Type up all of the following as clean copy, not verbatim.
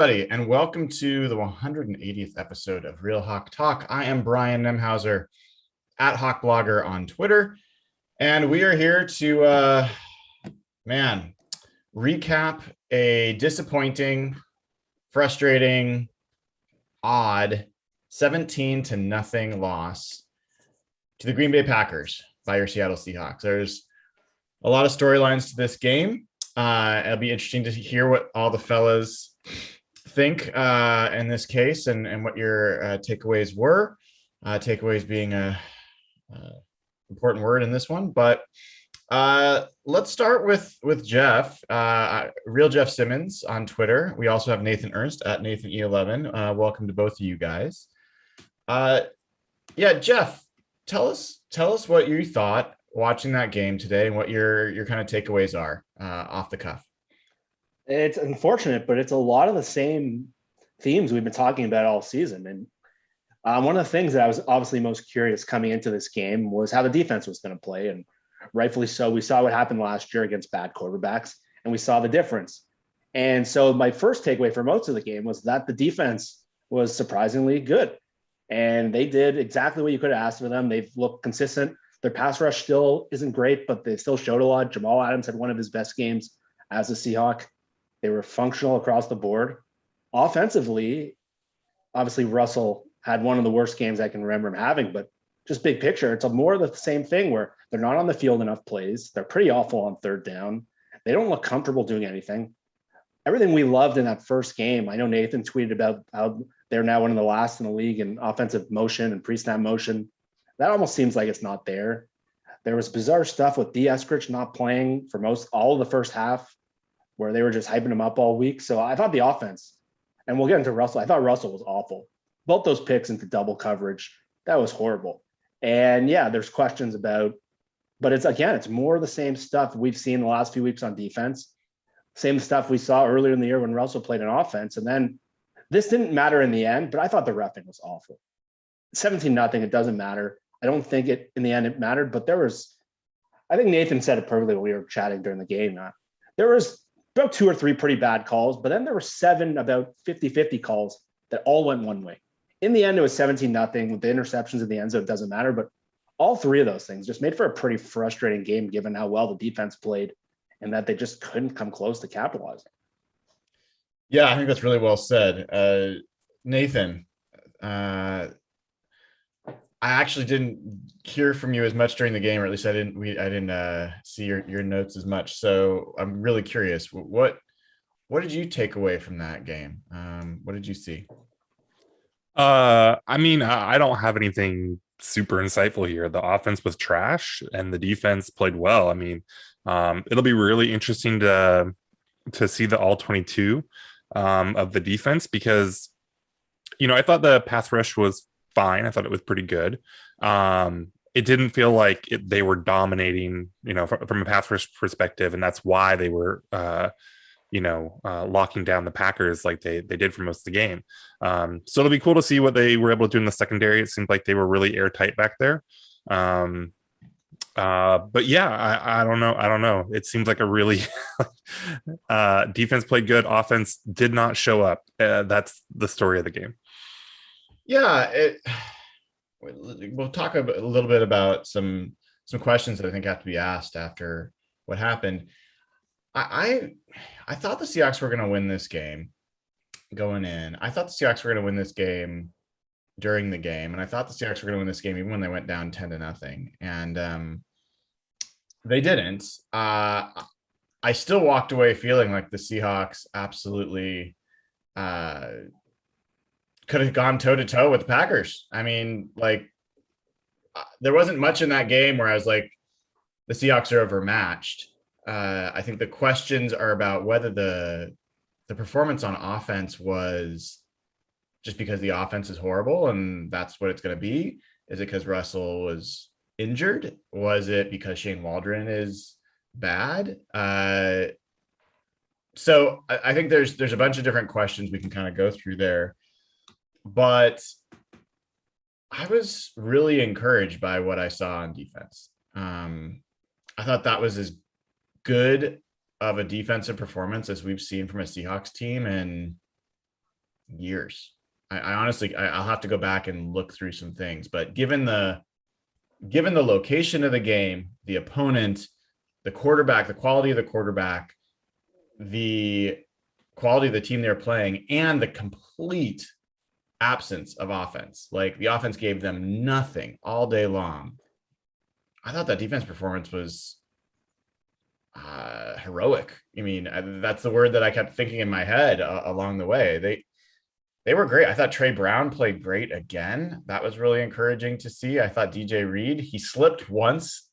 Everybody, and welcome to the 180th episode of Real Hawk Talk. I am Brian Nemhauser at Hawk Blogger on Twitter, and we are here to, recap a disappointing, frustrating, odd 17-0 loss to the Green Bay Packers by your Seattle Seahawks. There's a lot of storylines to this game. It'll be interesting to hear what all the fellas think in this case and what your takeaways were. Takeaways being a important word in this one, but let's start with Jeff, real Jeff Simmons on Twitter. We also have Nathan Ernst at Nathan E11. Welcome to both of you guys. Jeff, tell us what you thought watching that game today and what your kind of takeaways are off the cuff. It's unfortunate, but it's a lot of the same themes we've been talking about all season. And one of the things that I was obviously most curious coming into this game was how the defense was going to play. And rightfully so. We saw what happened last year against bad quarterbacks, and we saw the difference. And so my first takeaway for most of the game was that the defense was surprisingly good. And they did exactly what you could have asked for them. They've looked consistent. Their pass rush still isn't great, but they still showed a lot. Jamal Adams had one of his best games as a Seahawk. They were functional across the board. Offensively, obviously Russell had one of the worst games I can remember him having, but just big picture, it's more of the same thing where they're not on the field enough plays. They're pretty awful on third down. They don't look comfortable doing anything. Everything we loved in that first game, I know Nathan tweeted about how they're now one of the last in the league in offensive motion and pre-snap motion. That almost seems like it's not there. There was bizarre stuff with D. Eskridge not playing for all of the first half, where they were just hyping him up all week. So I thought the offense, and we'll get into Russell, I thought Russell was awful. Both those picks into double coverage, that was horrible. And yeah, there's questions about, but it's more of the same stuff we've seen the last few weeks on defense. Same stuff we saw earlier in the year when Russell played an offense. And then this didn't matter in the end, but I thought the reffing was awful. 17-0, it doesn't matter. I don't think in the end it mattered, but I think Nathan said it perfectly when we were chatting during the game. There was about 2 or 3 pretty bad calls, but then there were 7 about 50-50 calls that all went one way. In the end, it was 17-0 with the interceptions in the end zone. It doesn't matter, but all 3 of those things just made for a pretty frustrating game given how well the defense played and that they just couldn't come close to capitalizing. Yeah, I think that's really well said. Nathan, I actually didn't hear from you as much during the game, or at least I didn't see your notes as much. So I'm really curious. What did you take away from that game? What did you see? I don't have anything super insightful here. The offense was trash and the defense played well. It'll be really interesting to see the all 22 of the defense because, I thought the pass rush was fine. I thought it was pretty good. It didn't feel like they were dominating, from a pass rush perspective, and that's why they were, locking down the Packers like they did for most of the game. So it'll be cool to see what they were able to do in the secondary. It seemed like they were really airtight back there. But yeah, I don't know. It seems like a really defense played good. Offense did not show up. That's the story of the game. Yeah, we'll talk a little bit about some questions that I think have to be asked after what happened. I thought the Seahawks were going to win this game going in. I thought the Seahawks were going to win this game during the game, and I thought the Seahawks were going to win this game even when they went down 10-0, and they didn't. I still walked away feeling like the Seahawks absolutely could have gone toe-to-toe with the Packers. There wasn't much in that game where I was like, the Seahawks are overmatched. I think the questions are about whether the performance on offense was just because the offense is horrible and that's what it's going to be. Is it because Russell was injured? Was it because Shane Waldron is bad? So I think there's a bunch of different questions we can kind of go through there. But I was really encouraged by what I saw on defense. I thought that was as good of a defensive performance as we've seen from a Seahawks team in years. I honestly, I'll have to go back and look through some things, but given the location of the game, the opponent, the quarterback, the quality of the quarterback, the quality of the team they're playing, and the complete absence of offense, like the offense gave them nothing all day long. I thought that defense performance was heroic. I mean, that's the word that I kept thinking in my head along the way. They were great. I thought Trey Brown played great again. That was really encouraging to see. I thought DJ Reed, he slipped once,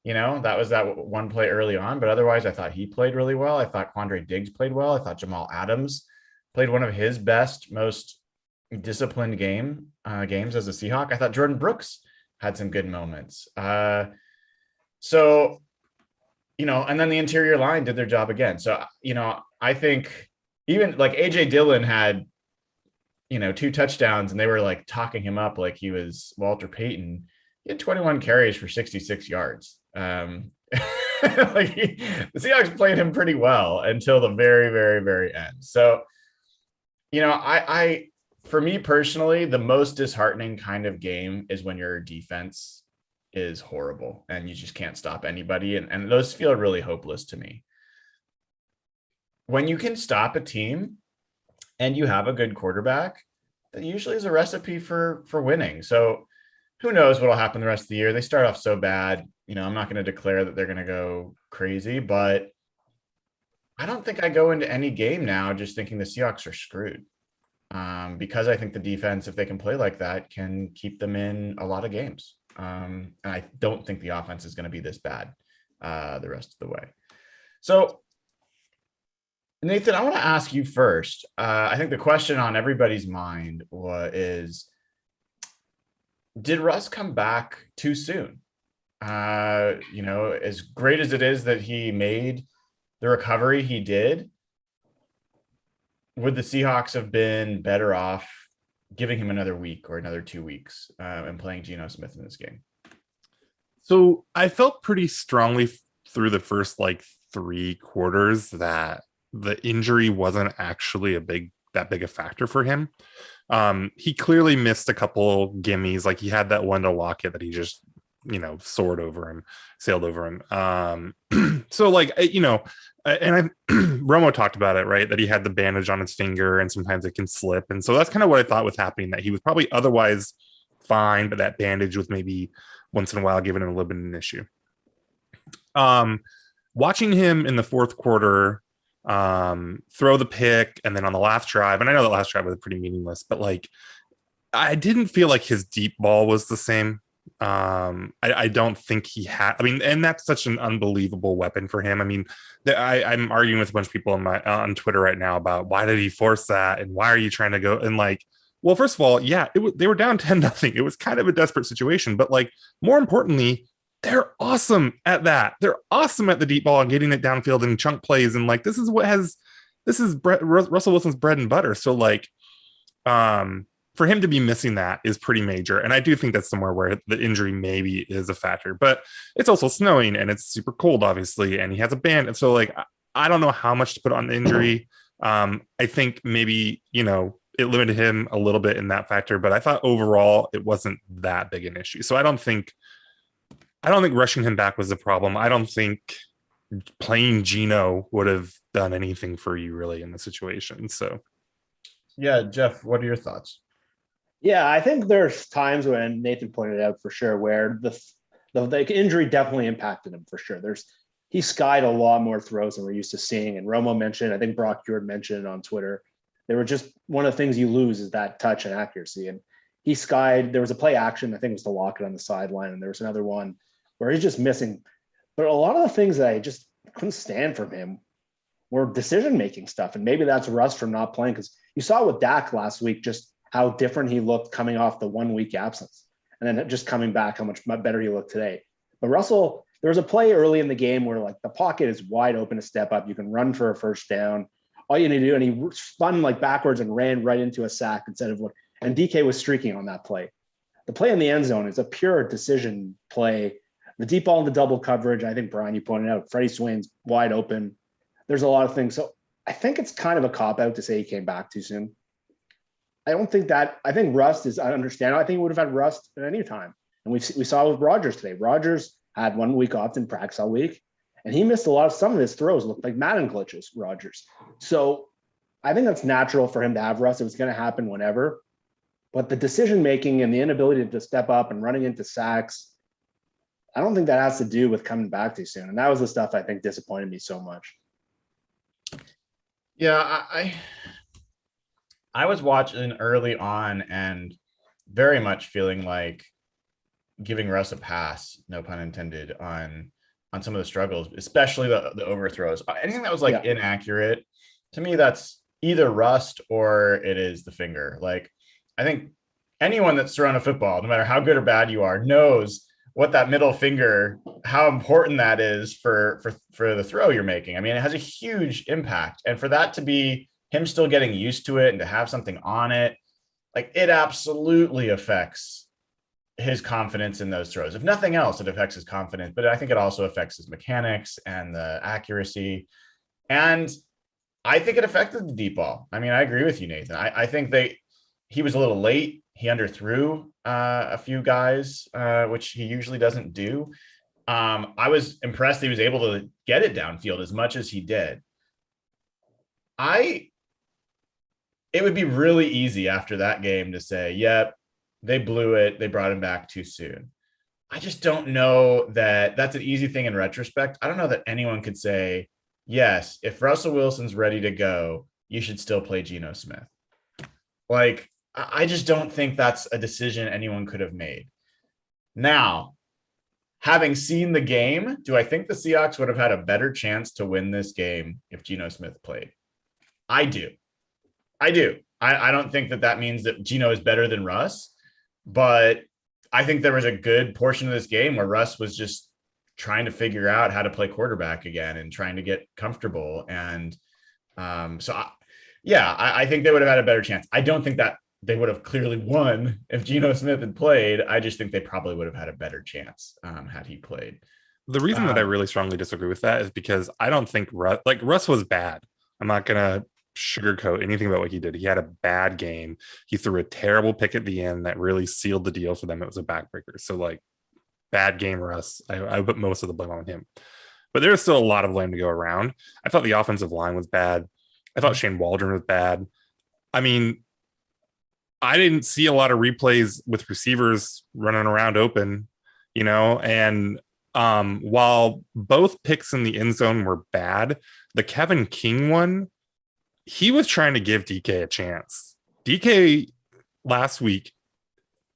that was that one play early on, but otherwise I thought he played really well. I thought Quandre Diggs played well. I thought Jamal Adams played one of his best, most disciplined games as a Seahawk. I thought Jordan Brooks had some good moments. So, and then the interior line did their job again. So, I think even like AJ Dillon had, 2 touchdowns, and they were like talking him up like he was Walter Payton. He had 21 carries for 66 yards. The Seahawks played him pretty well until the very, very, very end. So, for me personally, the most disheartening kind of game is when your defense is horrible and you just can't stop anybody. And those feel really hopeless to me. When you can stop a team and you have a good quarterback, that usually is a recipe for winning. So who knows what'll happen the rest of the year. They start off so bad. I'm not going to declare that they're going to go crazy, but I don't think I go into any game now just thinking the Seahawks are screwed. Because I think the defense, if they can play like that, can keep them in a lot of games. And I don't think the offense is going to be this bad the rest of the way. So, Nathan, I want to ask you first. I think the question on everybody's mind is, did Russ come back too soon? As great as it is that he made the recovery he did, would the Seahawks have been better off giving him another week or another 2 weeks and playing Geno Smith in this game? So I felt pretty strongly through the first 3 quarters that the injury wasn't actually that big a factor for him. He clearly missed a couple gimmies. Like he had that one to Lockett that he just, sailed over him. And Romo talked about it, right? That he had the bandage on his finger and sometimes it can slip. And so that's kind of what I thought was happening, that he was probably otherwise fine, but that bandage was maybe once in a while giving him a little bit of an issue. Watching him in the fourth quarter, throw the pick, and then on the last drive, and I know the last drive was pretty meaningless, but I didn't feel like his deep ball was the same. I don't think he had. And that's such an unbelievable weapon for him. I'm arguing with a bunch of people on Twitter right now about why did he force that and why are you trying to go and well, first of all, yeah, they were down 10-0. It was kind of a desperate situation, but more importantly, they're awesome at that. They're awesome at the deep ball and getting it downfield and chunk plays. And this is Russell Wilson's bread and butter. So for him to be missing that is pretty major. And I do think that's somewhere where the injury maybe is a factor, but it's also snowing and it's super cold, obviously. And he has a band. And so I don't know how much to put on the injury. I think maybe, it limited him a little bit in that factor, but I thought overall it wasn't that big an issue. So I don't think rushing him back was a problem. I don't think playing Geno would have done anything for you really in the situation. So yeah, Jeff, what are your thoughts? Yeah, I think there's times when Nathan pointed out for sure where the injury definitely impacted him for sure. He skied a lot more throws than we're used to seeing. And Romo mentioned, I think Brock Eward mentioned it on Twitter, they were just one of the things you lose is that touch and accuracy. And he skied. There was a play action, I think it was the Lockett on the sideline, and there was another one where he's just missing. But a lot of the things that I just couldn't stand from him were decision-making stuff. And maybe that's rust from not playing, because you saw with Dak last week just how different he looked coming off the 1 week absence. And then just coming back, how much better he looked today. But Russell, there was a play early in the game where the pocket is wide open to step up. You can run for a first down. All you need to do, and he spun backwards and ran right into a sack instead of and DK was streaking on that play. The play in the end zone is a pure decision play. The deep ball in the double coverage, I think, Brian, you pointed out, Freddie Swain's wide open. There's a lot of things. So I think it's kind of a cop-out to say he came back too soon. I don't think that. I think rust is. I understand. I think we would have had rust at any time, and we saw it with Rogers today. Rogers had 1 week off in practice all week, and he missed a lot of some of his throws. Looked like Madden glitches. Rogers. So I think that's natural for him to have rust. It was going to happen whenever, but the decision making and the inability to step up and running into sacks, I don't think that has to do with coming back too soon. And that was the stuff I think disappointed me so much. Yeah, I was watching early on and very much feeling like giving Russ a pass, no pun intended, on some of the struggles, especially the overthrows. Anything that was like inaccurate, to me, that's either rust or it is the finger. Like, I think anyone that's thrown a football, no matter how good or bad you are, knows what that middle finger, how important that is for the throw you're making. I mean, it has a huge impact. And for that to be him still getting used to it and to have something on it, like, it absolutely affects his confidence in those throws. If nothing else, it affects his confidence, but I think it also affects his mechanics and the accuracy. And I think it affected the deep ball. I mean, I agree with you, Nathan. I think he was a little late. He underthrew a few guys, which he usually doesn't do. I was impressed he was able to get it downfield as much as he did. It would be really easy after that game to say, yep, they blew it. They brought him back too soon. I just don't know that that's an easy thing in retrospect. I don't know that anyone could say, yes, if Russell Wilson's ready to go, you should still play Geno Smith. Like, I just don't think that's a decision anyone could have made. Now, having seen the game, do I think the Seahawks would have had a better chance to win this game if Geno Smith played? I do. I don't think that means that Geno is better than Russ, but I think there was a good portion of this game where Russ was just trying to figure out how to play quarterback again and trying to get comfortable. And I think they would have had a better chance. I don't think that they would have clearly won if Geno Smith had played. I just think they probably would have had a better chance had he played. The reason that I really strongly disagree with that is because I don't think Russ was bad. I'm not going to sugarcoat anything about what he did. He had a bad game. He threw a terrible pick at the end that really sealed the deal for them. It was a backbreaker. So, like, bad game, Russ. I put most of the blame on him. But there's still a lot of blame to go around. I thought the offensive line was bad. I thought Shane Waldron was bad. I mean, I didn't see a lot of replays with receivers running around open, and while both picks in the end zone were bad, the Kevin King one, he was trying to give DK a chance. DK last week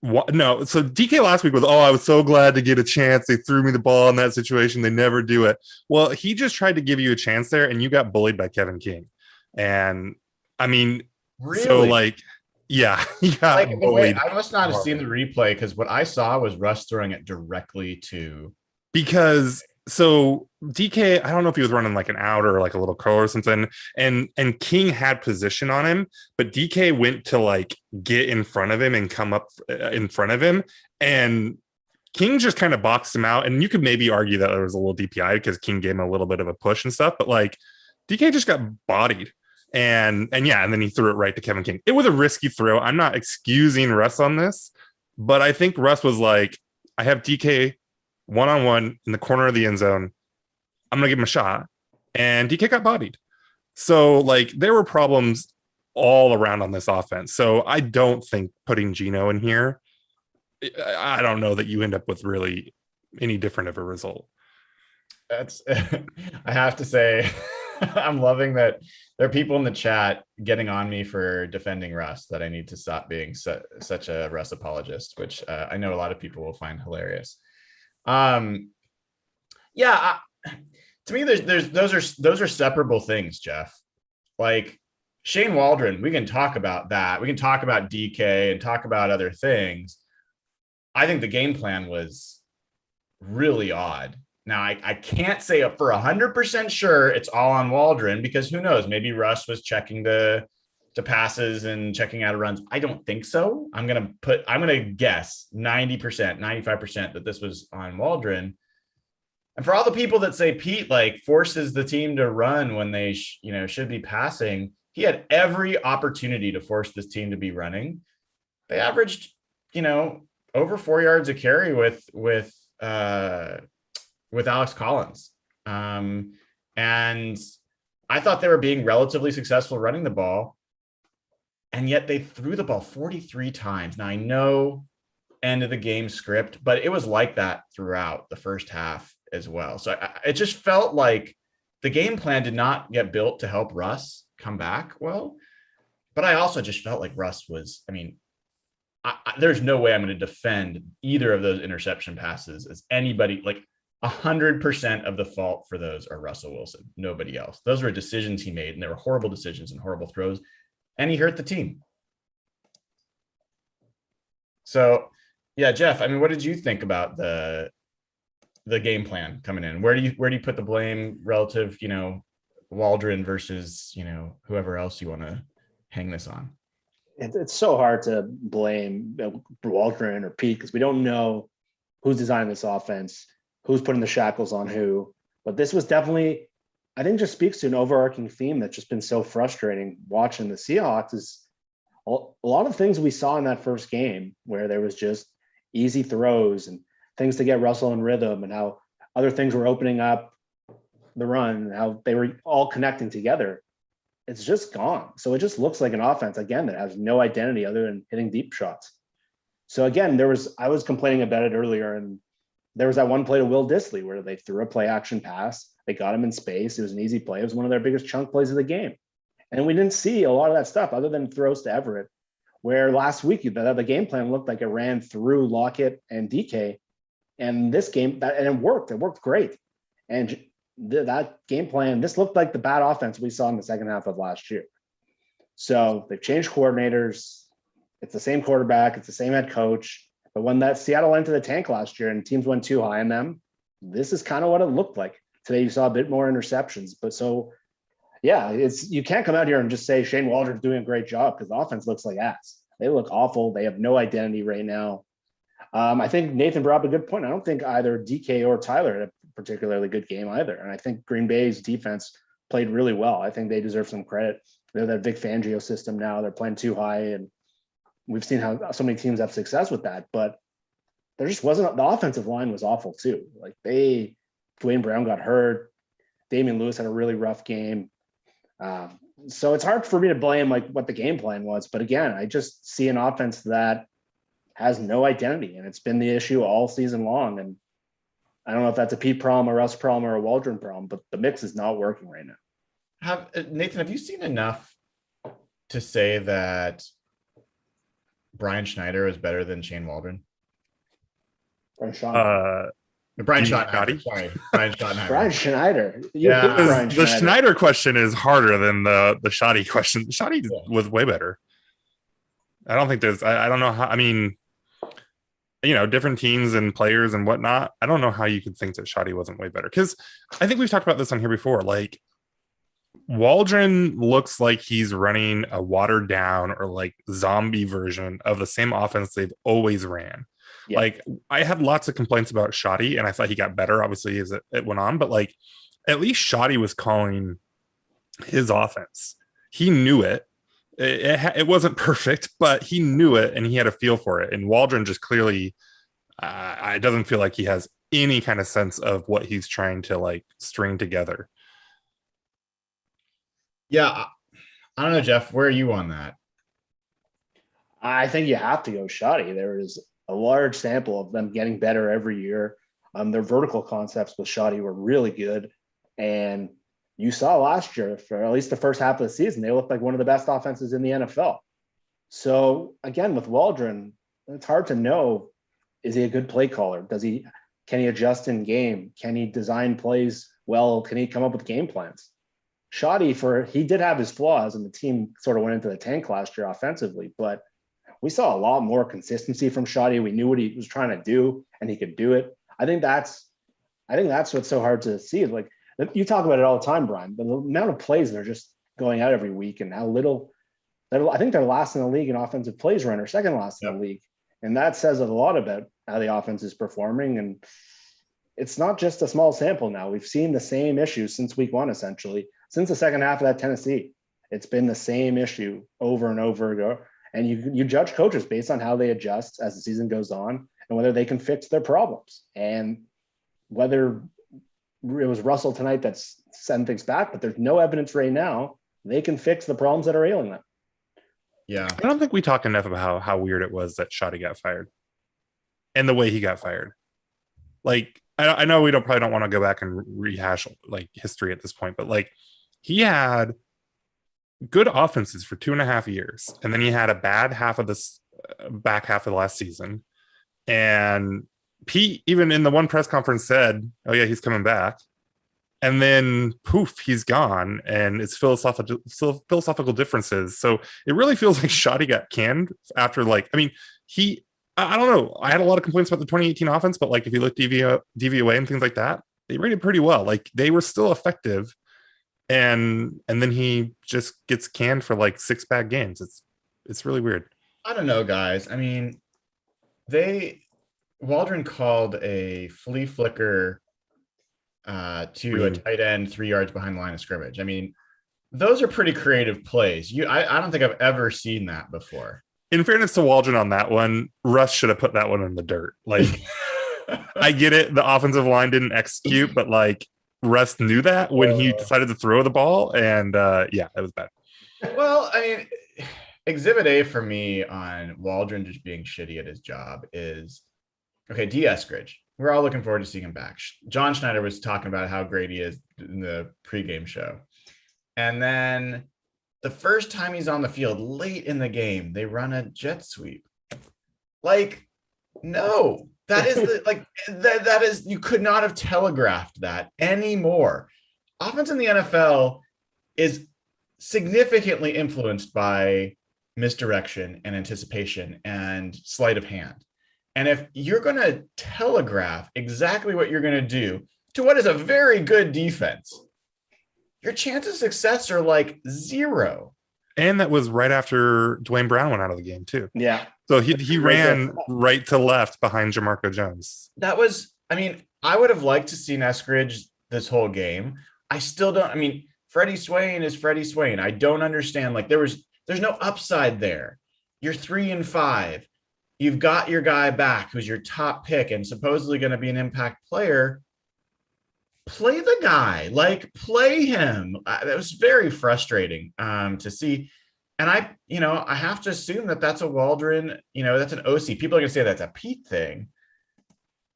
was, I was so glad to get a chance. They threw me the ball in that situation. They never do it. Well, he just tried to give you a chance there, and you got bullied by Kevin King. And I mean, really? So, like, yeah, he got bullied. I must not have seen the replay because what I saw was Russ throwing it directly to. Because so DK, I don't know if he was running like an out or like a little curl or something, and King had position on him, but DK went to like get in front of him and come up in front of him, and King just kind of boxed him out. And you could maybe argue that there was a little DPI because King gave him a little bit of a push and stuff, but like DK just got bodied. And then he threw it right to Kevin King. It was a risky throw. I'm not excusing Russ on this, but I think Russ was like, I have DK one-on-one in the corner of the end zone. I'm going to give him a shot. And DK got bodied. So, like, there were problems all around on this offense. So I don't think putting Geno in here, I don't know that you end up with really any different of a result. That's, I have to say, I'm loving that there are people in the chat getting on me for defending Russ, that I need to stop being such a Russ apologist, which I know a lot of people will find hilarious. To me, those are separable things, Jeff. Like Shane Waldron, we can talk about that. We can talk about DK and talk about other things. I think the game plan was really odd. Now, I can't say for 100% sure it's all on Waldron, because who knows? Maybe Russ was checking the passes and checking out of runs. I don't think so. I'm going to guess 90%, 95% that this was on Waldron. And for all the people that say Pete like forces the team to run when they should be passing, he had every opportunity to force this team to be running. They averaged, over 4 yards a carry with Alex Collins. And I thought they were being relatively successful running the ball. And yet they threw the ball 43 times. Now I know end of the game script, but it was like that throughout the first half as well. So it just felt like the game plan did not get built to help Russ come back well. But I also just felt like Russ was, there's no way I'm going to defend either of those interception passes as anybody. Like 100% of the fault for those are Russell Wilson, nobody else. Those were decisions he made, and they were horrible decisions and horrible throws, and he hurt the team. So, yeah, Jeff, what did you think about the game plan coming in? Where do you put the blame relative, Waldron versus, whoever else you want to hang this on? It's so hard to blame Waldron or Pete because we don't know who's designing this offense, who's putting the shackles on who. But this was definitely, I think, just speaks to an overarching theme that's just been so frustrating watching the Seahawks is a lot of things we saw in that first game where there was just easy throws and things to get Russell in rhythm and how other things were opening up the run and how they were all connecting together. It's just gone. So it just looks like an offense, again, that has no identity other than hitting deep shots. So again, I was complaining about it earlier, and there was that one play to Will Dissly where they threw a play action pass. They got him in space. It was an easy play. It was one of their biggest chunk plays of the game. And we didn't see a lot of that stuff other than throws to Everett, where last week the game plan looked like it ran through Lockett and DK. And this game, and it worked. It worked great. And that game plan, this looked like the bad offense we saw in the second half of last year. So they've changed coordinators. It's the same quarterback. It's the same head coach. But when that Seattle went to the tank last year and teams went too high on them, this is kind of what it looked like. Today you saw a bit more interceptions. But so, yeah, you can't come out here and just say Shane Waldron's doing a great job because the offense looks like ass. They look awful. They have no identity right now. I think Nathan brought up a good point. I don't think either DK or Tyler had a particularly good game either. And I think Green Bay's defense played really well. I think they deserve some credit. They're that Vic Fangio system now. They're playing too high. And we've seen how so many teams have success with that. But there just wasn't – the offensive line was awful too. Like Dwayne Brown got hurt. Damian Lewis had a really rough game. So it's hard for me to blame like what the game plan was. But again, I just see an offense that has no identity, and it's been the issue all season long. And I don't know if that's a Pete problem, a Russ problem, or a Waldron problem, but the mix is not working right now. Nathan, have you seen enough to say that Brian Schneider is better than Shane Waldron? Brian Schottenheimer. Brian Schottenheimer. Sorry, Brian Schottenheimer. Brian Schneider. The Schneider question is harder than the Shoddy question. Shoddy was way better. I don't think there's. I don't know how. Different teams and players and whatnot. I don't know how you could think that Shoddy wasn't way better, because I think we've talked about this on here before. Like, Waldron looks like he's running a watered down or like zombie version of the same offense they've always ran. Yeah. Like, I had lots of complaints about Shoddy, and I thought he got better, obviously, as it went on. But like, at least Shoddy was calling his offense. He knew it. It wasn't perfect, but he knew it and he had a feel for it. And Waldron just clearly, it doesn't feel like he has any kind of sense of what he's trying to like string together. Yeah. I don't know, Jeff, where are you on that? I think you have to go Shoddy. There is a large sample of them getting better every year. Their vertical concepts with Shoddy were really good. And you saw last year, for at least the first half of the season, they looked like one of the best offenses in the NFL. So again, with Waldron, it's hard to know, is he a good play caller? Can he adjust in game? Can he design plays well? Can he come up with game plans? Shoddy, he did have his flaws, and the team sort of went into the tank last year offensively, but we saw a lot more consistency from Shoddy. We knew what he was trying to do, and he could do it. I think that's what's so hard to see. Like, you talk about it all the time, Brian, but the amount of plays that are just going out every week and how little I think they're last in the league in offensive plays run, or second last in the league. And that says a lot about how the offense is performing. And it's not just a small sample now. We've seen the same issues since week one, essentially, since the second half of that Tennessee. It's been the same issue over and over ago. And you judge coaches based on how they adjust as the season goes on and whether they can fix their problems. And whether it was Russell tonight that's sending things back, but there's no evidence right now they can fix the problems that are ailing them. Yeah. I don't think we talk enough about how weird it was that Shoddy got fired and the way he got fired. Like, I know we probably don't want to go back and rehash like history at this point, but like he had good offenses for 2.5 years, and then he had a bad half of this back half of the last season. And Pete, even in the one press conference, said, "Oh yeah, he's coming back." And then poof, he's gone, and it's philosophical differences. So it really feels like Shoddy got canned after, like, I mean, I don't know. I had a lot of complaints about the 2018 offense, but like if you look DVOA and things like that, they rated pretty well. Like they were still effective, and then he just gets canned for like 6 bad games. It's really weird. I don't know, guys. I mean, Waldron called a flea flicker to a tight end 3 yards behind the line of scrimmage. I mean, those are pretty creative plays. I don't think I've ever seen that before. In fairness to Waldron on that one, Russ should have put that one in the dirt. Like, I get it. The offensive line didn't execute, but like Russ knew that when he decided to throw the ball. And yeah, that was bad. Well, I mean, exhibit A for me on Waldron just being shitty at his job is, okay, D. Eskridge. We're all looking forward to seeing him back. John Schneider was talking about how great he is in the pregame show. And then the first time he's on the field late in the game, they run a jet sweep. Like, no, that is that is, you could not have telegraphed that anymore. Offense in the NFL is significantly influenced by misdirection and anticipation and sleight of hand. And if you're going to telegraph exactly what you're going to do to what is a very good defense, your chances of success are like 0. And that was right after Dwayne Brown went out of the game too. Yeah. So he ran right to left behind Jamarco Jones. That was, I mean, I would have liked to see Eskridge this whole game. I still don't. I mean, Freddie Swain is Freddie Swain. I don't understand. Like there's no upside there. You're 3-5. You've got your guy back who's your top pick and supposedly going to be an impact player. Play the guy, like play him. That was very frustrating to see. And I have to assume that that's a Waldron, that's an OC. People are going to say that's a Pete thing.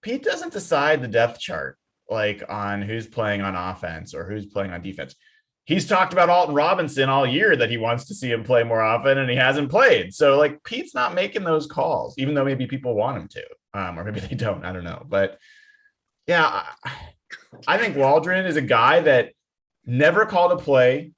Pete doesn't decide the depth chart, like on who's playing on offense or who's playing on defense. He's talked about Alton Robinson all year that he wants to see him play more often, and he hasn't played. So, like, Pete's not making those calls, even though maybe people want him to, or maybe they don't. I don't know. But, yeah, I think Waldron is a guy that never called a play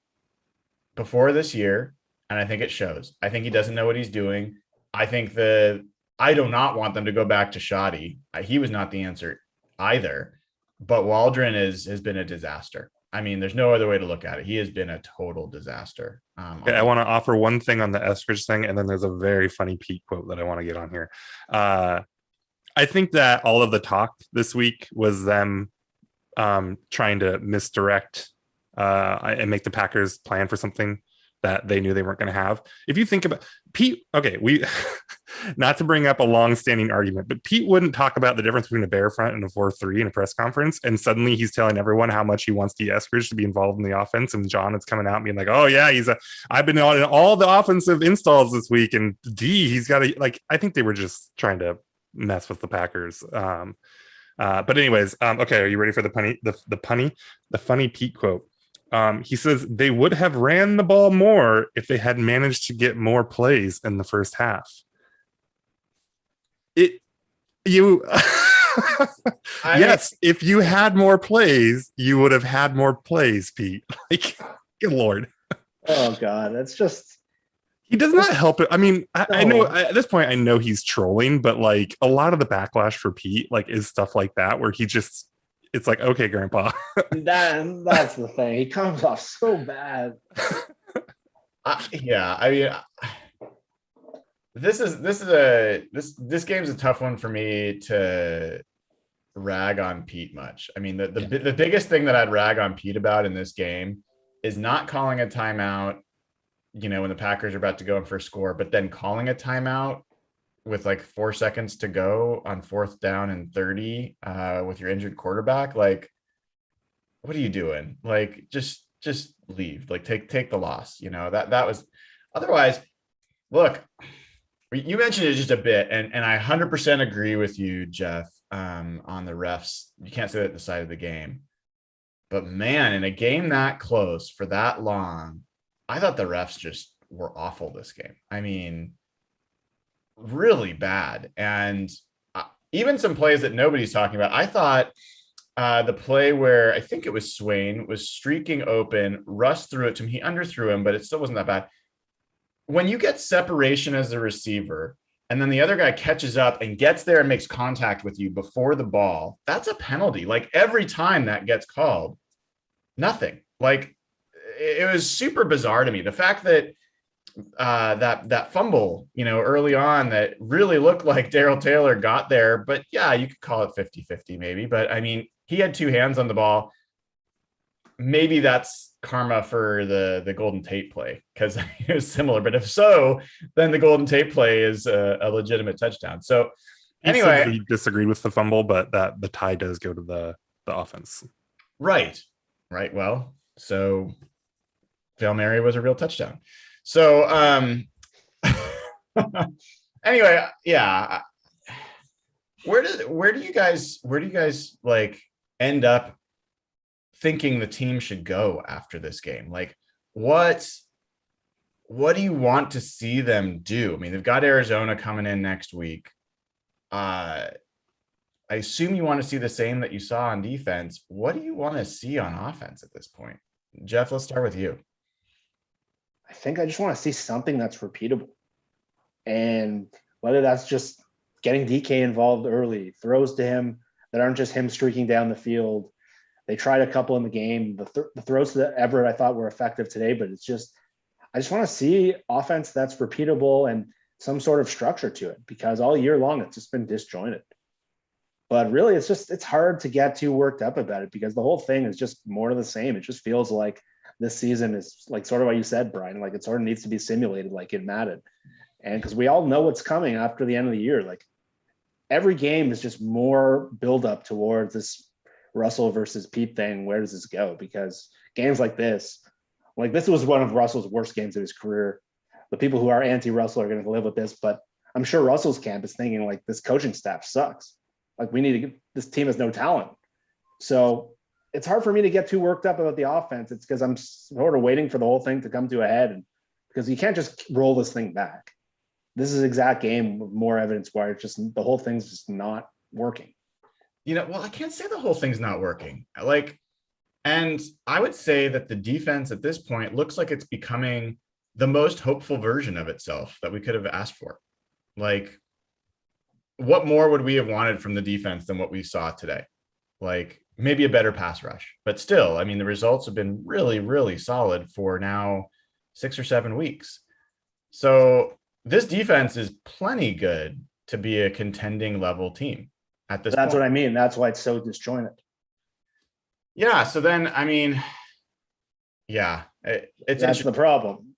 before this year, and I think it shows. I think he doesn't know what he's doing. I think I do not want them to go back to Shoddy. He was not the answer either. But Waldron has been a disaster. I mean, there's no other way to look at it. He has been a total disaster. Okay, I want to offer one thing on the Eskridge thing, and then there's a very funny Pete quote that I want to get on here. I think that all of the talk this week was them trying to misdirect and make the Packers plan for something that they knew they weren't going to have. If you think about Pete, okay, we not to bring up a long-standing argument, but Pete wouldn't talk about the difference between a bear front and a 4-3 in a press conference, and suddenly he's telling everyone how much he wants D. Eskridge to be involved in the offense, and John is coming out and being like, "Oh yeah, I've been on all the offensive installs this week, and D, he's got to like." I think they were just trying to mess with the Packers. But anyways, okay, are you ready for the funny Pete quote? He says they would have ran the ball more if they had managed to get more plays in the first half. Yes, if you had more plays, you would have had more plays, Pete. Like, good Lord. Oh God, that's just. He does not help it. I mean, I know at this point, I know he's trolling, but like a lot of the backlash for Pete, like, is stuff like that where he just. It's like, okay, Grandpa. That's the thing. He comes off so bad. Yeah, I mean, this game's a tough one for me to rag on Pete much. I mean, the biggest thing that I'd rag on Pete about in this game is not calling a timeout when the Packers are about to go in for a score, but then calling a timeout with like 4 seconds to go on 4th down and 30 with your injured quarterback, like, what are you doing? Like, just leave. Like, take the loss. That was otherwise. Look, you mentioned it just a bit, and I 100% agree with you, Jeff, on the refs. You can't say that at the side of the game. But man, in a game that close for that long, I thought the refs just were awful this game. I mean, really bad. And even some plays that nobody's talking about. I thought the play where I think it was Swain was streaking open, Russ threw it to him. He underthrew him, but it still wasn't that bad. When you get separation as a receiver, and then the other guy catches up and gets there and makes contact with you before the ball, that's a penalty. Like, every time that gets called, nothing. Like, it was super bizarre to me. The fact that that fumble, early on, that really looked like Darrell Taylor got there, but yeah, you could call it 50-50 maybe. But I mean, he had 2 hands on the ball. Maybe that's karma for the Golden Tate play, because it was similar. But if so, then the Golden Tate play is a legitimate touchdown. So anyway, he disagreed with the fumble, but that the tie does go to the offense. Right. Well, so Hail Mary was a real touchdown. So anyway, yeah. Where do you guys like end up thinking the team should go after this game? Like, what do you want to see them do? I mean, they've got Arizona coming in next week. I assume you want to see the same that you saw on defense. What do you want to see on offense at this point? Jeff, let's start with you. I think I just want to see something that's repeatable. And whether that's just getting DK involved early, throws to him that aren't just him streaking down the field. They tried a couple in the game. The throws to Everett I thought were effective today, but I just want to see offense that's repeatable and some sort of structure to it, because all year long it's just been disjointed. But really, it's hard to get too worked up about it, because the whole thing is just more of the same. It just feels like this season is like sort of what you said, Brian, like it sort of needs to be simulated like in Madden. And because we all know what's coming after the end of the year, like every game is just more buildup towards this Russell versus Pete thing. Where does this go? Because games like this was one of Russell's worst games of his career. The people who are anti-Russell are going to live with this, but I'm sure Russell's camp is thinking like, this coaching staff sucks. Like, this team has no talent. So it's hard for me to get too worked up about the offense. It's because I'm sort of waiting for the whole thing to come to a head, and because you can't just roll this thing back. This is exact game with more evidence where it's just the whole thing's just not working. Well, I can't say the whole thing's not working. And I would say that the defense at this point looks like it's becoming the most hopeful version of itself that we could have asked for. Like, what more would we have wanted from the defense than what we saw today? Like, maybe a better pass rush, but still, I mean, the results have been really, really solid for now 6 or 7 weeks. So this defense is plenty good to be a contending level team at this point. That's what I mean. That's why it's so disjointed. Yeah. So then, I mean, yeah, that's the problem.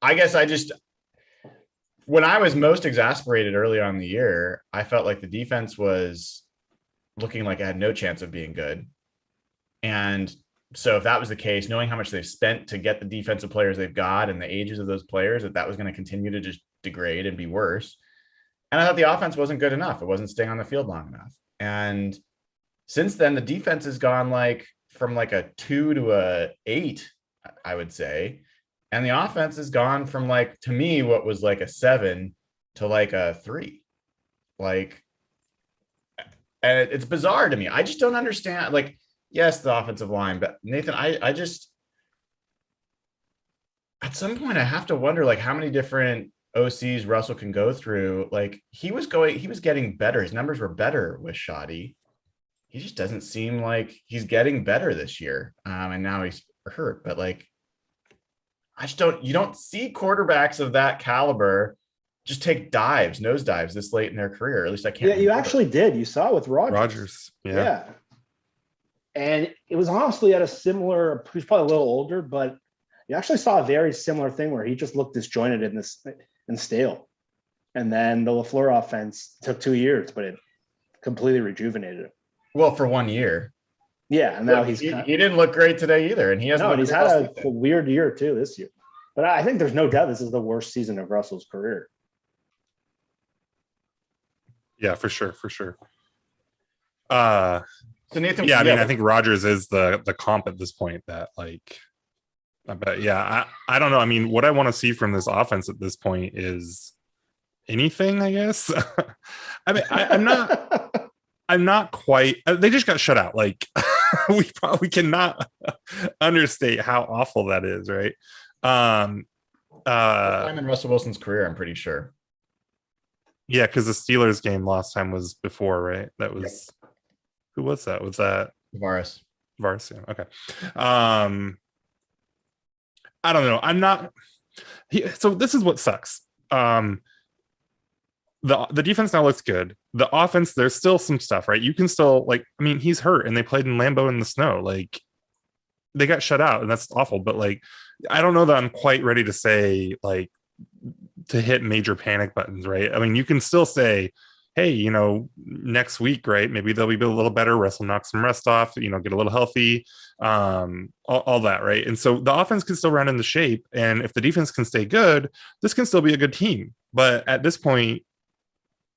I guess when I was most exasperated early on in the year, I felt like the defense was looking like it had no chance of being good. And so if that was the case, knowing how much they've spent to get the defensive players they've got and the ages of those players, that was going to continue to just degrade and be worse. And I thought the offense wasn't good enough. It wasn't staying on the field long enough. And since then, the defense has gone from a 2 to a 8, I would say. And the offense has gone from to me, what was a 7 to a 3. And it's bizarre to me. I just don't understand. Yes, the offensive line, but Nathan, I just, at some point I have to wonder how many different OCs Russell can go through. He was getting better. His numbers were better with Shoddy. He just doesn't seem like he's getting better this year. And now he's hurt, but you don't see quarterbacks of that caliber just take nose dives this late in their career. At least I can't. Yeah, you actually did. You saw it with Rodgers. Yeah. And it was honestly at a similar, he's probably a little older, but You actually saw a very similar thing where he just looked disjointed and stale. And then the LaFleur offense took 2 years, but it completely rejuvenated him. Well, for 1 year. Yeah, and now He he didn't look great today either, and he hasn't. No, and he's had a weird year too this year. But I think there's no doubt this is the worst season of Russell's career. Yeah, for sure. So Nathan, yeah, I mean, I think Rodgers is the comp at this point. That like, but yeah, I don't know. I mean, what I want to see from this offense at this point is anything, I guess. I mean, I'm not quite. They just got shut out. Like, we probably cannot understate how awful that is, right? Time in Russell Wilson's career, I'm pretty sure. Yeah, because the Steelers game last time was before, right? That was who was that? Was that Varis? Yeah. Okay. I don't know. I'm not. So this is what sucks. The defense now looks good. The offense, there's still some stuff, right? You can still like. I mean, he's hurt, and they played in Lambeau in the snow. Like, they got shut out, and that's awful. But like, I don't know that I'm quite ready to say like to hit major panic buttons, right? I mean, you can still say, hey, you know, next week, right? Maybe they'll be a little better. Russell knock some rest off, you know, get a little healthy, all that, right? And so the offense can still round into shape, and if the defense can stay good, this can still be a good team. But at this point,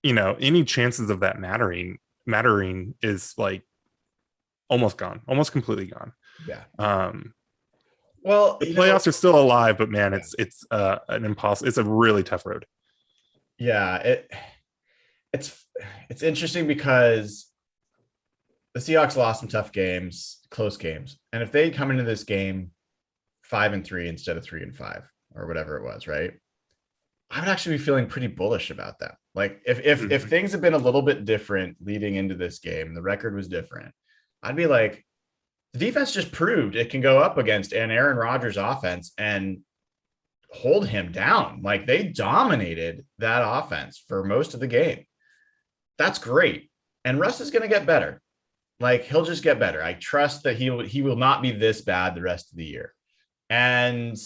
you know, any chances of that mattering is like almost gone, almost completely gone. Yeah. Well, the playoffs are still alive, but man, it's an impossible. It's a really tough road. Yeah, it's interesting because the Seahawks lost some tough games, close games, and if they come into this game 5-3 instead of 3-5 or whatever it was, right? I would actually be feeling pretty bullish about that. Like if things had been a little bit different leading into this game, the record was different, I'd be like, the defense just proved it can go up against an Aaron Rodgers offense and hold him down. Like, they dominated that offense for most of the game. That's great. And Russ is going to get better. Like, he'll just get better. I trust that he will not be this bad the rest of the year. And,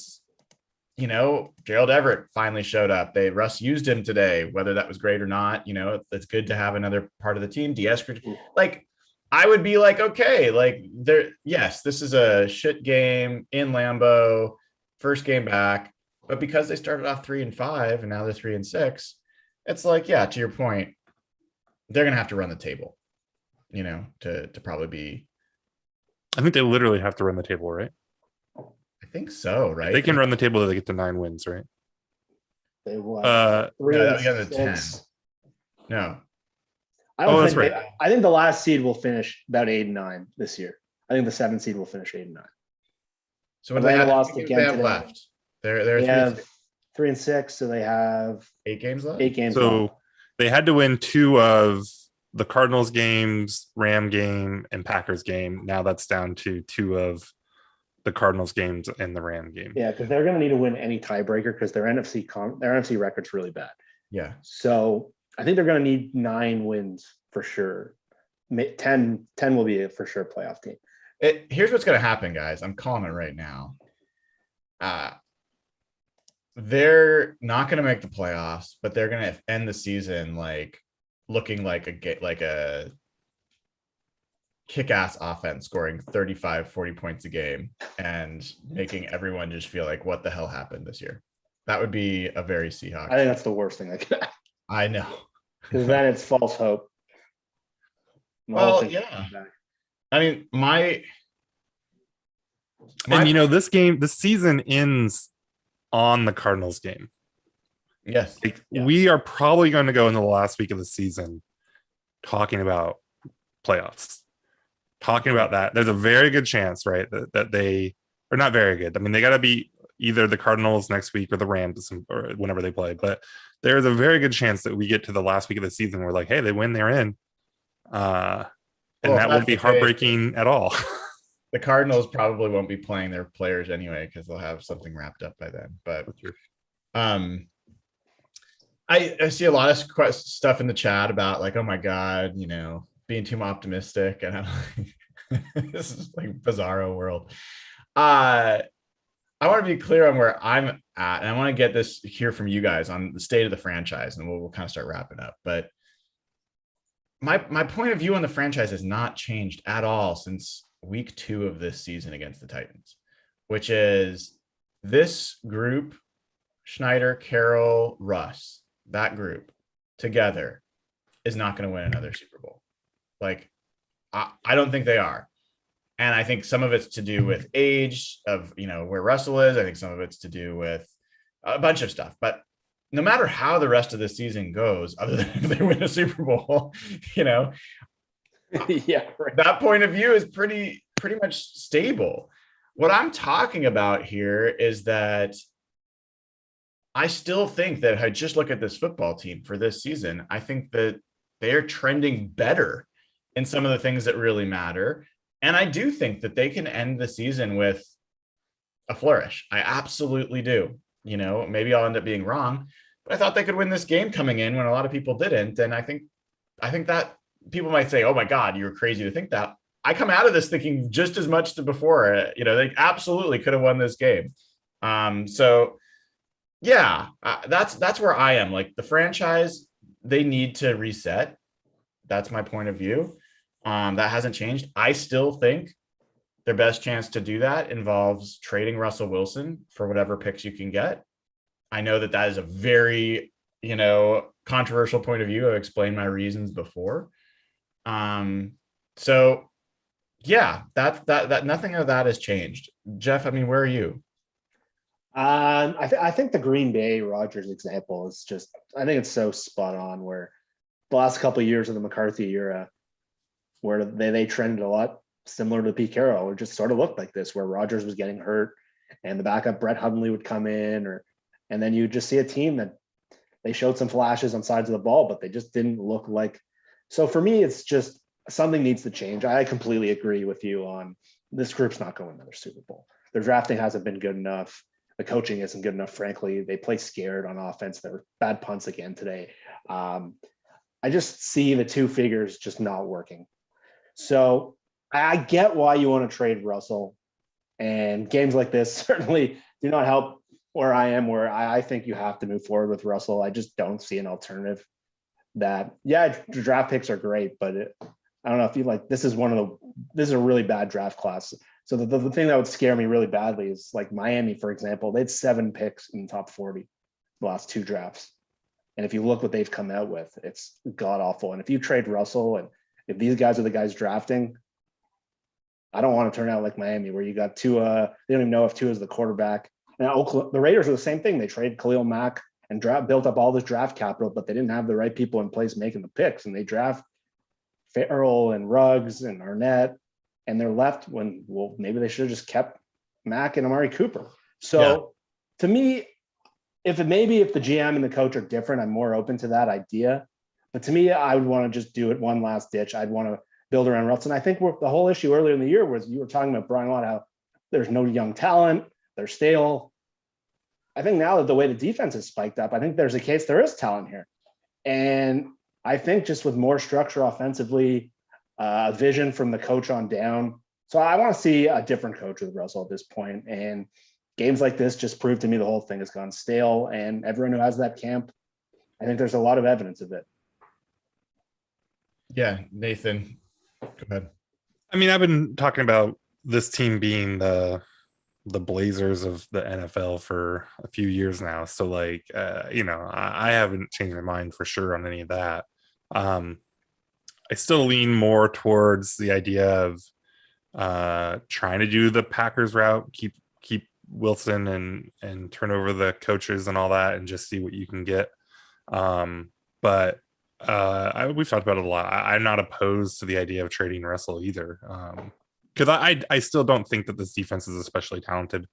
you know, Gerald Everett finally showed up. Russ used him today, whether that was great or not. You know, it's good to have another part of the team. Like, I would be like, okay, like yes, this is a shit game in Lambeau, first game back, but because they started off 3-5 and now they're 3-6, it's like, yeah, to your point, they're gonna have to run the table, you know, to probably be. I think they literally have to run the table, right? I think so, right? If they can run the table, they get to 9 wins, right? They won. No, that was 10. No. That's right. I think the last seed will finish about 8-9 this year. I think the 7th seed will finish 8-9. So what they have left? They have 3-6, so they have 8 games left. 8 games. So left. They had to win 2 of the Cardinals games, Ram game, and Packers game. Now that's down to 2 of the Cardinals games and the Ram game. Yeah, because they're going to need to win any tiebreaker because their NFC record's really bad. Yeah. So I think they're going to need 9 wins for sure. 10 will be a for sure playoff team. Here's what's going to happen, guys. I'm calling it right now. They're not going to make the playoffs, but they're going to end the season like looking like a kick-ass offense, scoring 35-40 points a game and making everyone just feel like, what the hell happened this year? That would be a very Seahawks. I think that's the worst thing that could happen. I know. Because then it's false hope. Well, yeah. I mean, and you know, this season ends on the Cardinals game. Yes. We are probably going to go into the last week of the season talking about playoffs, talking about that. There's a very good chance, right, that they are not very good. I mean, they got to beat either the Cardinals next week or the Rams or whenever they play. But there's a very good chance that we get to the last week of the season. We're like, hey, they win, they're in. And that won't be heartbreaking at all. The Cardinals probably won't be playing their players anyway because they'll have something wrapped up by then. But I see a lot of stuff in the chat about like, oh my God, you know, being too optimistic, and I'm like, this is like bizarro world. I want to be clear on where I'm at, and I want to get this here from you guys on the state of the franchise, and we'll kind of start wrapping up. But my point of view on the franchise has not changed at all since week 2 of this season against the Titans, which is this group, Schneider, Carroll, Russ, that group together is not going to win another Super Bowl. Like, I don't think they are. And I think some of it's to do with age of, where Russell is. I think some of it's to do with a bunch of stuff. But no matter how the rest of the season goes, other than if they win a Super Bowl, Yeah, right. that point of view is pretty much stable. What I'm talking about here is that I still think that if I just look at this football team for this season, I think that they're trending better in some of the things that really matter. And I do think that they can end the season with a flourish. I absolutely do. Maybe I'll end up being wrong, but I thought they could win this game coming in when a lot of people didn't. And I think that people might say, oh my God, you're crazy to think that. I come out of this thinking just as much to before, they absolutely could have won this game. So yeah, that's where I am. Like, the franchise, they need to reset. That's my point of view. That hasn't changed. I still think their best chance to do that involves trading Russell Wilson for whatever picks you can get. I know that is a very, controversial point of view. I've explained my reasons before. So yeah, that nothing of that has changed. Jeff, I mean, where are you? I think the Green Bay Rodgers example is just, I think it's so spot on, where the last couple of years of the McCarthy era, where they trended a lot similar to Pete Carroll, it just sort of looked like this, where Rodgers was getting hurt and the backup Brett Hundley would come in, and then you just see a team that they showed some flashes on sides of the ball, but they just didn't look like. So for me, it's just something needs to change. I completely agree with you on this group's not going to another Super Bowl. Their drafting hasn't been good enough. The coaching isn't good enough, frankly. They play scared on offense. There were bad punts again today. I just see the two figures just not working. So I get why you want to trade Russell, and games like this certainly do not help where I am, where I think you have to move forward with Russell. I just don't see an alternative. That, yeah, draft picks are great, but I don't know if you like, this is a really bad draft class. So the thing that would scare me really badly is like Miami, for example. They had 7 picks in the top 40 the last 2 drafts. And if you look what they've come out with, it's god awful. And if you trade Russell, and if these guys are the guys drafting, I don't want to turn out like Miami, where you got Tua. They don't even know if Tua is the quarterback. Now, the Raiders are the same thing. They traded Khalil Mack and built up all this draft capital, but they didn't have the right people in place making the picks. And they draft Farrell and Ruggs and Arnett, and they're left when, well, maybe they should have just kept Mack and Amari Cooper. So to me, if the GM and the coach are different, I'm more open to that idea. But to me, I would want to just do it one last ditch. I'd want to build around Russell. And I think the whole issue earlier in the year was, you were talking about Brian Lott, how there's no young talent, they're stale. I think now that the way the defense is spiked up, I think there's a case there is talent here. And I think just with more structure offensively, vision from the coach on down. So I want to see a different coach with Russell at this point. And games like this just prove to me the whole thing has gone stale. And everyone who has that camp, I think there's a lot of evidence of it. Yeah, Nathan, go ahead. I mean, I've been talking about this team being the Blazers of the NFL for a few years now. So like, I haven't changed my mind for sure on any of that. I still lean more towards the idea of trying to do the Packers route, keep Wilson and turn over the coaches and all that, and just see what you can get. But we've talked about it a lot. I'm not opposed to the idea of trading Russell either. Because I still don't think that this defense is especially talented.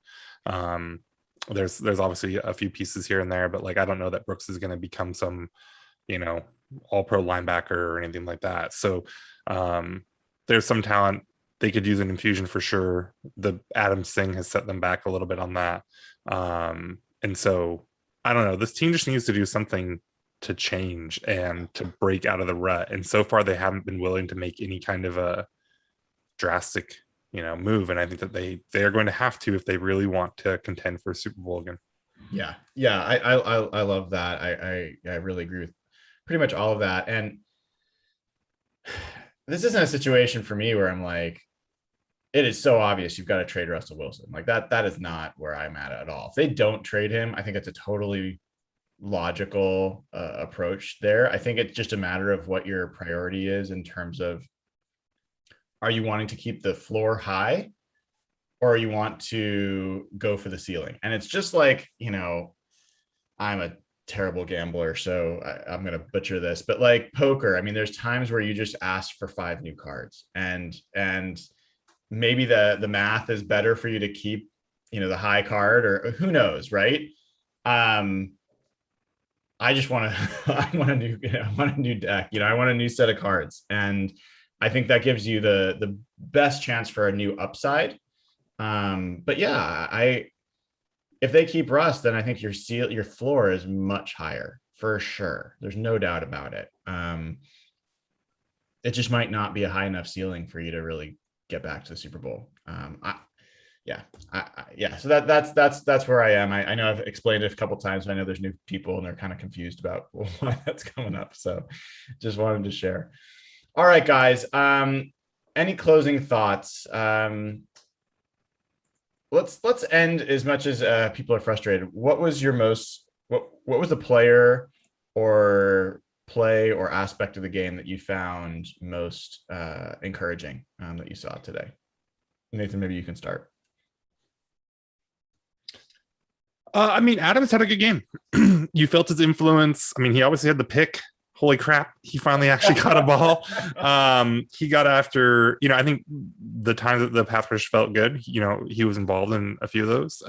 There's obviously a few pieces here and there, but like, I don't know that Brooks is going to become some, all-pro linebacker or anything like that. So there's some talent. They could use an infusion for sure. The Adams thing has set them back a little bit on that. And so I don't know. This team just needs to do something to change and to break out of the rut. And so far, they haven't been willing to make any kind of a drastic, move. And I think that they are going to have to if they really want to contend for a Super Bowl again. Yeah. I love that. I really agree with pretty much all of that. And this isn't a situation for me where I'm like, it is so obvious you've got to trade Russell Wilson. Like that is not where I'm at all. If they don't trade him, I think it's a totally logical approach there. I think it's just a matter of what your priority is in terms of, are you wanting to keep the floor high or you want to go for the ceiling? And it's just like, I'm a terrible gambler, so I'm going to butcher this, but like poker, I mean, there's times where you just ask for 5 new cards and maybe the math is better for you to keep, the high card, or who knows, right? I just want I want a new deck, I want a new set of cards. And I think that gives you the best chance for a new upside. But yeah, if they keep Russ, then I think your floor is much higher for sure. There's no doubt about it. It just might not be a high enough ceiling for you to really get back to the Super Bowl. So that's where I am. I know I've explained it a couple of times, but I know there's new people and they're kind of confused about why that's coming up. So just wanted to share. All right, guys. Any closing thoughts? Let's end. As much as people are frustrated, what was what was the player or play or aspect of the game that you found most encouraging that you saw today? Nathan, maybe you can start. I mean, Adams had a good game. You felt his influence. I mean, he obviously had the pick. Holy crap, he finally actually got a ball. He got after, I think the times that the pass rush felt good, he was involved in a few of those.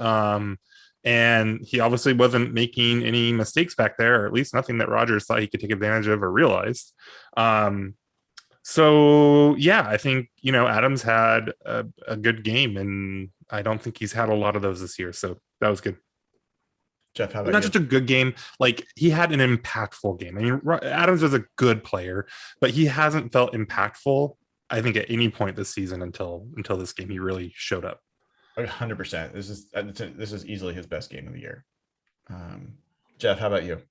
And he obviously wasn't making any mistakes back there, or at least nothing that Rodgers thought he could take advantage of or realized. So yeah, I think, Adams had a good game, and I don't think he's had a lot of those this year. So that was good. Jeff, how about not you? just a good game, like he had an impactful game. I mean, Adams was a good player, but he hasn't felt impactful, I think, at any point this season until this game. He really showed up. 100%. This is easily his best game of the year. Jeff, how about you?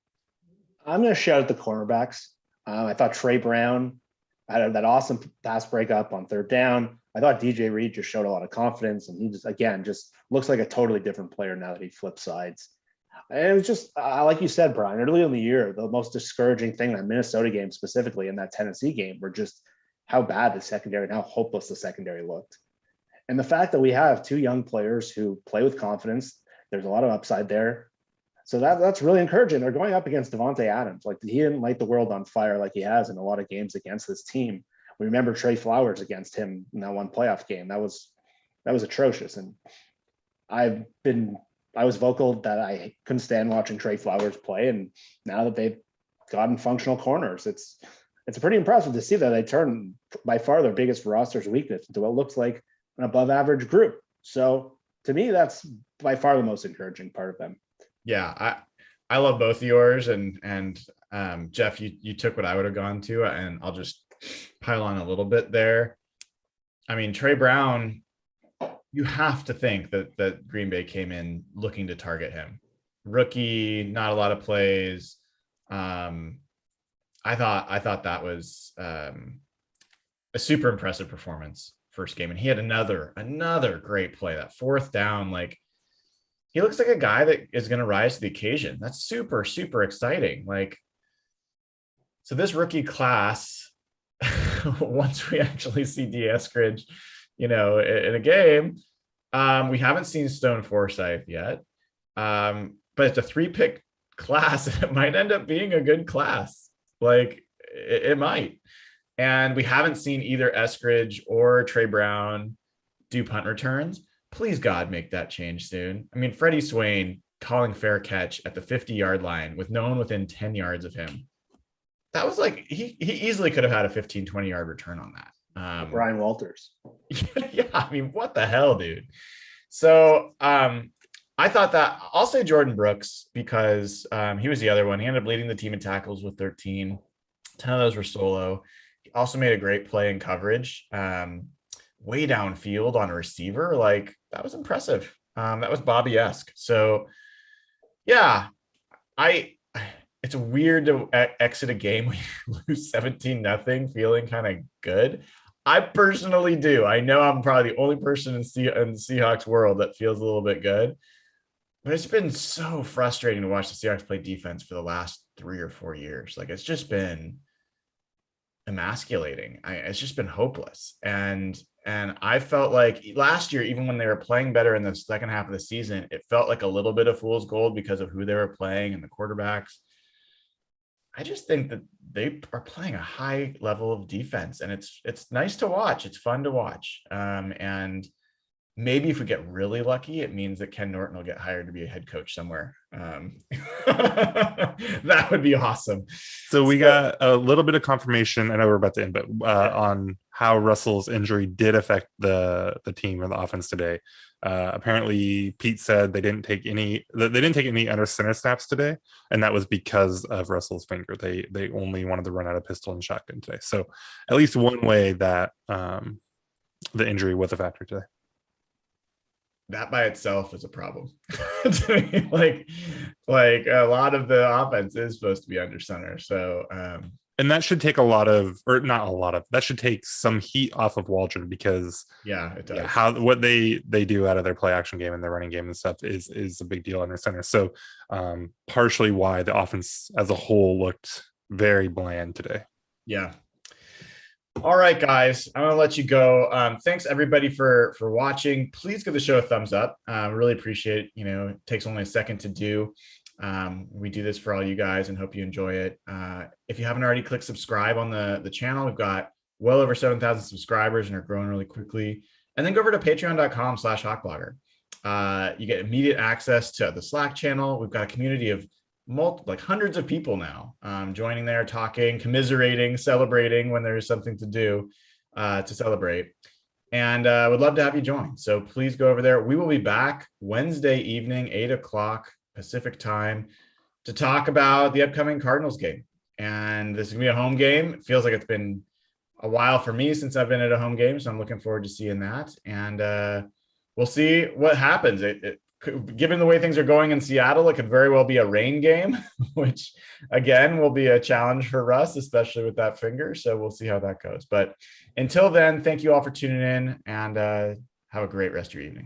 I'm going to shout out the cornerbacks. I thought Trey Brown had that awesome pass breakup on 3rd down. I thought DJ Reed just showed a lot of confidence, and he just looks like a totally different player now that he flipped sides. And it was just, like you said, Brian, early in the year, the most discouraging thing, that Minnesota game specifically and that Tennessee game, were just how bad the secondary and how hopeless the secondary looked. And the fact that we have 2 young players who play with confidence, there's a lot of upside there. So that's really encouraging. They're going up against Devontae Adams. Like, he didn't light the world on fire like he has in a lot of games against this team. We remember Trey Flowers against him in that one playoff game. That was atrocious. And I was vocal that I couldn't stand watching Trey Flowers play. And now that they've gotten functional corners, it's pretty impressive to see that they turned by far their biggest roster's weakness into what looks like an above average group. So to me, that's by far the most encouraging part of them. Yeah, I love both of yours, and Jeff, you took what I would have gone to, and I'll just pile on a little bit there. I mean, Trey Brown, you have to think that Green Bay came in looking to target him. Rookie, not a lot of plays. I thought that was a super impressive performance first game, and he had another great play, that 4th down. Like, he looks like a guy that is going to rise to the occasion. That's super, super exciting. Like, so this rookie class, once we actually see D. Eskridge, in a game, we haven't seen Stone Forsythe yet. But it's a 3-pick class, and it might end up being a good class. Like, it might. And we haven't seen either Eskridge or Trey Brown do punt returns. Please, God, make that change soon. I mean, Freddie Swain calling fair catch at the 50-yard line with no one within 10 yards of him. That was like, he easily could have had a 15, 20-yard return on that. Brian Walters. Yeah, I mean, what the hell, dude? So I thought that, I'll say Jordan Brooks, because he was the other one. He ended up leading the team in tackles with 13. 10 of those were solo. He also made a great play in coverage. way downfield on a receiver. Like, that was impressive. That was Bobby-esque. So yeah, it's weird to exit a game when you lose 17-0 feeling kind of good. I personally do. I know I'm probably the only person in the Seahawks world that feels a little bit good, but it's been so frustrating to watch the Seahawks play defense for the last 3 or 4 years. Like, it's just been emasculating. It's just been hopeless. And I felt like last year, even when they were playing better in the second half of the season, it felt like a little bit of fool's gold because of who they were playing and the quarterbacks. I just think that they are playing a high level of defense, and it's nice to watch. It's fun to watch. And maybe if we get really lucky, it means that Ken Norton will get hired to be a head coach somewhere. That would be awesome. So we got a little bit of confirmation. I know we're about to end, but on how Russell's injury did affect the team or the offense today. Apparently, Pete said they didn't take any under center snaps today, and that was because of Russell's finger. They only wanted to run out of pistol and shotgun today. So at least one way that the injury was a factor today. That by itself is a problem. To me, like a lot of the offense is supposed to be under center. So and that should take that should take some heat off of Waldron, because it does. What they do out of their play action game and their running game and stuff is a big deal under center. So partially why the offense as a whole looked very bland today. Yeah. All right, guys, I'm going to let you go. Thanks everybody for watching. Please give the show a thumbs up. Really appreciate it. It takes only a second to do. We do this for all you guys and hope you enjoy it. If you haven't already, click subscribe on the channel. We've got well over 7,000 subscribers and are growing really quickly. And then go over to patreon.com/hawkblogger. You get immediate access to the Slack channel. We've got a community of hundreds of people now joining there, talking, commiserating, celebrating when there's something to do to celebrate. And I would love to have you join. So please go over there. We will be back Wednesday evening, 8:00 Pacific time, to talk about the upcoming Cardinals game. And this is going to be a home game. It feels like it's been a while for me since I've been at a home game. So I'm looking forward to seeing that. And we'll see what happens. Given the way things are going in Seattle, it could very well be a rain game, which again will be a challenge for Russ, especially with that finger. So we'll see how that goes. But until then, thank you all for tuning in, and have a great rest of your evening.